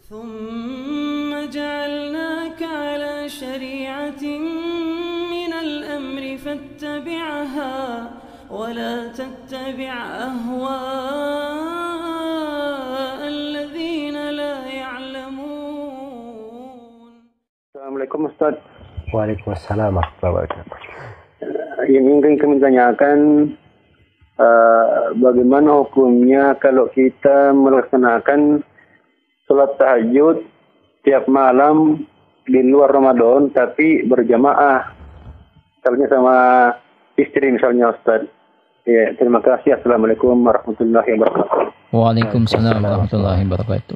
ثم جعلناك على شريعة من الأمر فاتبعها ولا تتبع أهواء الذين لا يعلمون. Assalamualaikum Ustaz. Waalaikumsalam warahmatullahi wabarakatuh. Ini ingin kami tanyakan bagaimana hukumnya kalau kita melaksanakan sholat tahajud tiap malam di luar Ramadan tapi berjamaah, misalnya sama istri misalnya Ustaz. Ya, terima kasih. Assalamualaikum warahmatullahi wabarakatuh. Waalaikumsalam warahmatullahi wabarakatuh.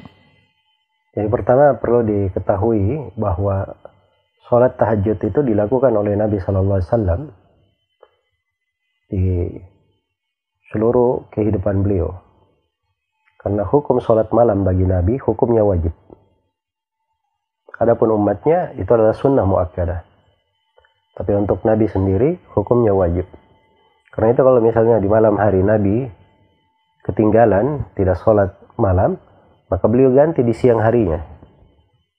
Yang pertama perlu diketahui bahwa sholat tahajud itu dilakukan oleh Nabi Sallallahu Alaihi Wasallam di seluruh kehidupan beliau. Karena hukum sholat malam bagi Nabi hukumnya wajib. Adapun umatnya itu adalah sunnah muakkadah. Tapi untuk Nabi sendiri hukumnya wajib. Karena itu kalau misalnya di malam hari Nabi ketinggalan tidak sholat malam, maka beliau ganti di siang harinya.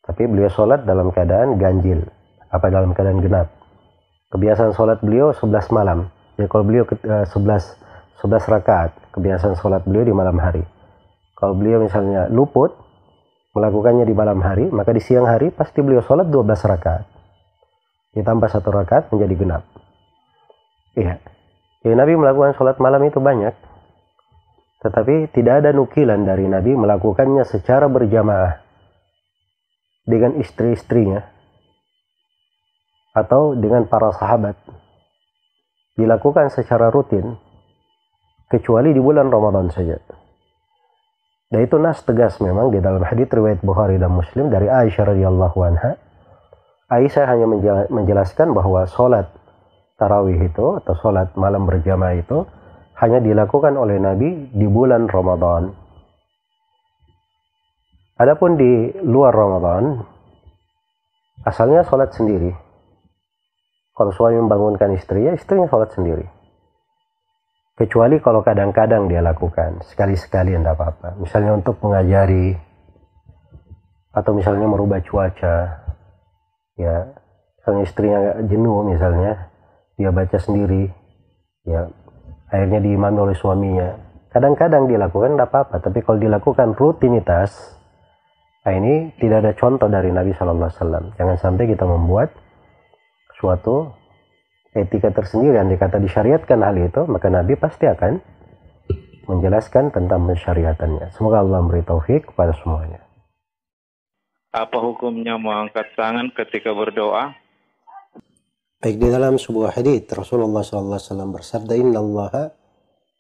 Tapi beliau sholat dalam keadaan ganjil, dalam keadaan genap. Kebiasaan sholat beliau 11 malam. Jadi kalau beliau 11 rakaat, kebiasaan sholat beliau di malam hari. Kalau beliau misalnya luput melakukannya di malam hari, maka di siang hari pasti beliau sholat 12 rakaat. Ditambah 1 rakaat menjadi genap. Iya. Jadi Nabi melakukan sholat malam itu banyak. Tetapi tidak ada nukilan dari Nabi melakukannya secara berjamaah dengan istri-istrinya atau dengan para sahabat. Dilakukan secara rutin kecuali di bulan Ramadan saja. Dan itu nas tegas memang di dalam hadits riwayat Bukhari dan Muslim dari Aisyah radhiyallahu anha. Aisyah hanya menjelaskan bahwa sholat tarawih itu atau sholat malam berjamaah itu hanya dilakukan oleh Nabi di bulan Ramadan. Adapun di luar Ramadan, asalnya sholat sendiri. Kalau suami membangunkan istrinya, istrinya sholat sendiri. Kecuali kalau kadang-kadang dia lakukan, sekali-sekali tidak apa-apa. Misalnya untuk mengajari, atau misalnya merubah cuaca, ya, misalnya istrinya jenuh misalnya, dia baca sendiri, ya, akhirnya diimami oleh suaminya. Kadang-kadang dilakukan tidak apa-apa, tapi kalau dilakukan rutinitas, nah ini tidak ada contoh dari Nabi Sallallahu Alaihi Wasallam. Jangan sampai kita membuat suatu etika tersendiri yang dikata disyariatkan hal itu, maka Nabi pasti akan menjelaskan tentang mensyariatannya. Semoga Allah memberi taufik kepada semuanya. Apa hukumnya mengangkat tangan ketika berdoa? Baik, di dalam sebuah hadits Rasulullah SAW bersabda, Inna Allaha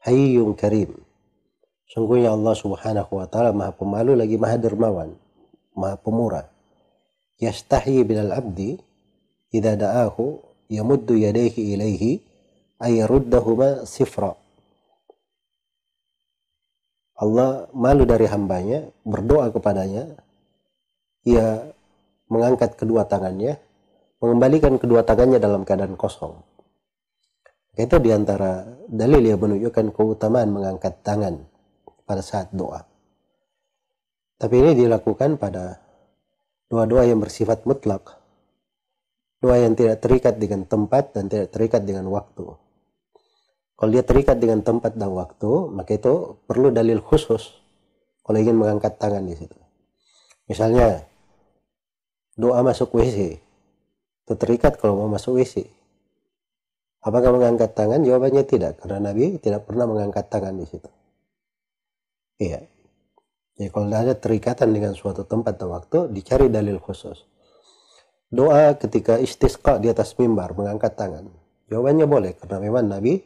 hayyun karim. Sungguhnya Allah Subhanahu wa Ta'ala Maha Pemalu lagi Maha Dermawan, Maha Pemurah. Yastahi binal abdi idza da'ahu yamuddu yadayhi ilaihi ay yaruddahuma sifra. Allah malu dari hambanya, berdoa kepadanya, ia mengangkat kedua tangannya, mengembalikan kedua tangannya dalam keadaan kosong. Itu diantara dalil yang menunjukkan keutamaan mengangkat tangan pada saat doa. Tapi ini dilakukan pada doa-doa yang bersifat mutlak. Doa yang tidak terikat dengan tempat dan tidak terikat dengan waktu. Kalau dia terikat dengan tempat dan waktu, maka itu perlu dalil khusus kalau ingin mengangkat tangan di situ. Misalnya, doa masuk WC. Itu terikat kalau mau masuk WC. Apakah mengangkat tangan? Jawabannya tidak, karena Nabi tidak pernah mengangkat tangan di situ. Iya. Jadi kalau ada terikatan dengan suatu tempat dan waktu, dicari dalil khusus. Doa ketika istisqa di atas mimbar, mengangkat tangan. Jawabannya boleh, karena memang Nabi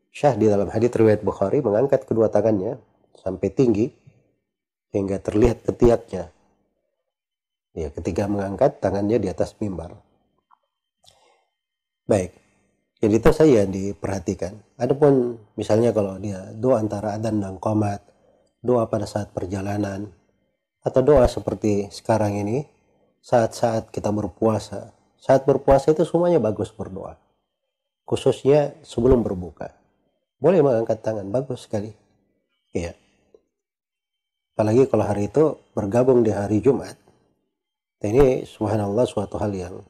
syah di dalam hadits riwayat Bukhari mengangkat kedua tangannya sampai tinggi hingga terlihat ketiaknya. Ya, ketika mengangkat tangannya di atas mimbar. Baik, jadi itu saja yang diperhatikan. Adapun misalnya kalau dia doa antara adzan dan qomat, doa pada saat perjalanan, atau doa seperti sekarang ini, saat-saat kita berpuasa. Saat berpuasa itu semuanya bagus berdoa. Khususnya sebelum berbuka. Boleh mengangkat tangan, bagus sekali. Iya. Apalagi kalau hari itu bergabung di hari Jumat. Ini subhanallah suatu hal yang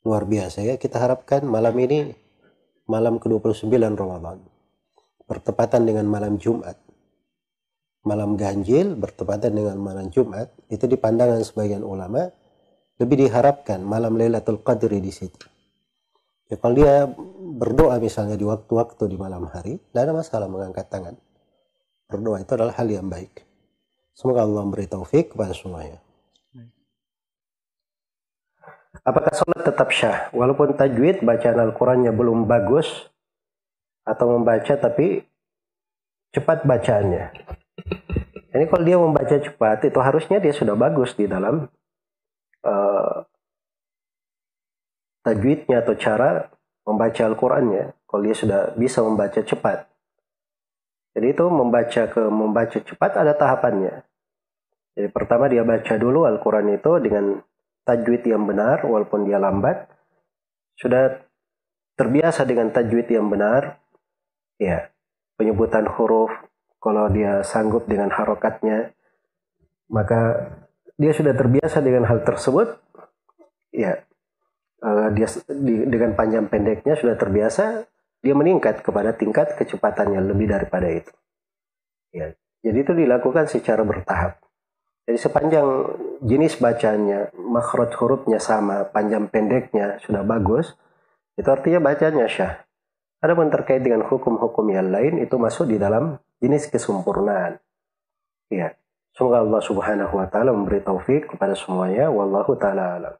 luar biasa ya. Kita harapkan malam ini malam ke-29 Ramadan bertepatan dengan malam Jumat. Malam ganjil bertepatan dengan malam Jumat, itu di pandangan sebagian ulama lebih diharapkan malam Lailatul Qadri di situ. Ya, kalau dia berdoa misalnya di waktu-waktu di malam hari, tidak ada masalah mengangkat tangan. Berdoa itu adalah hal yang baik. Semoga Allah memberi taufik kepada semuanya. Apakah sholat tetap syah walaupun tajwid bacaan Al-Qurannya belum bagus, atau membaca tapi cepat bacaannya? Ini kalau dia membaca cepat, itu harusnya dia sudah bagus di dalam tajwidnya atau cara membaca Al-Qurannya. Kalau dia sudah bisa membaca cepat. Jadi itu membaca cepat ada tahapannya. Jadi pertama dia baca dulu Al-Quran itu dengan tajwid yang benar, walaupun dia lambat. Sudah terbiasa dengan tajwid yang benar, ya, penyebutan huruf, kalau dia sanggup dengan harokatnya, maka dia sudah terbiasa dengan hal tersebut, ya, dia dengan panjang pendeknya sudah terbiasa, dia meningkat kepada tingkat kecepatannya lebih daripada itu. Ya, jadi itu dilakukan secara bertahap. Jadi sepanjang jenis bacanya, makhraj hurufnya sama, panjang pendeknya sudah bagus, itu artinya bacanya syah. Adapun terkait dengan hukum-hukum yang lain, itu masuk di dalam jenis kesempurnaan. Ya, semoga Allah Subhanahu wa taala memberi taufik kepada semuanya. Wallahu taala alam.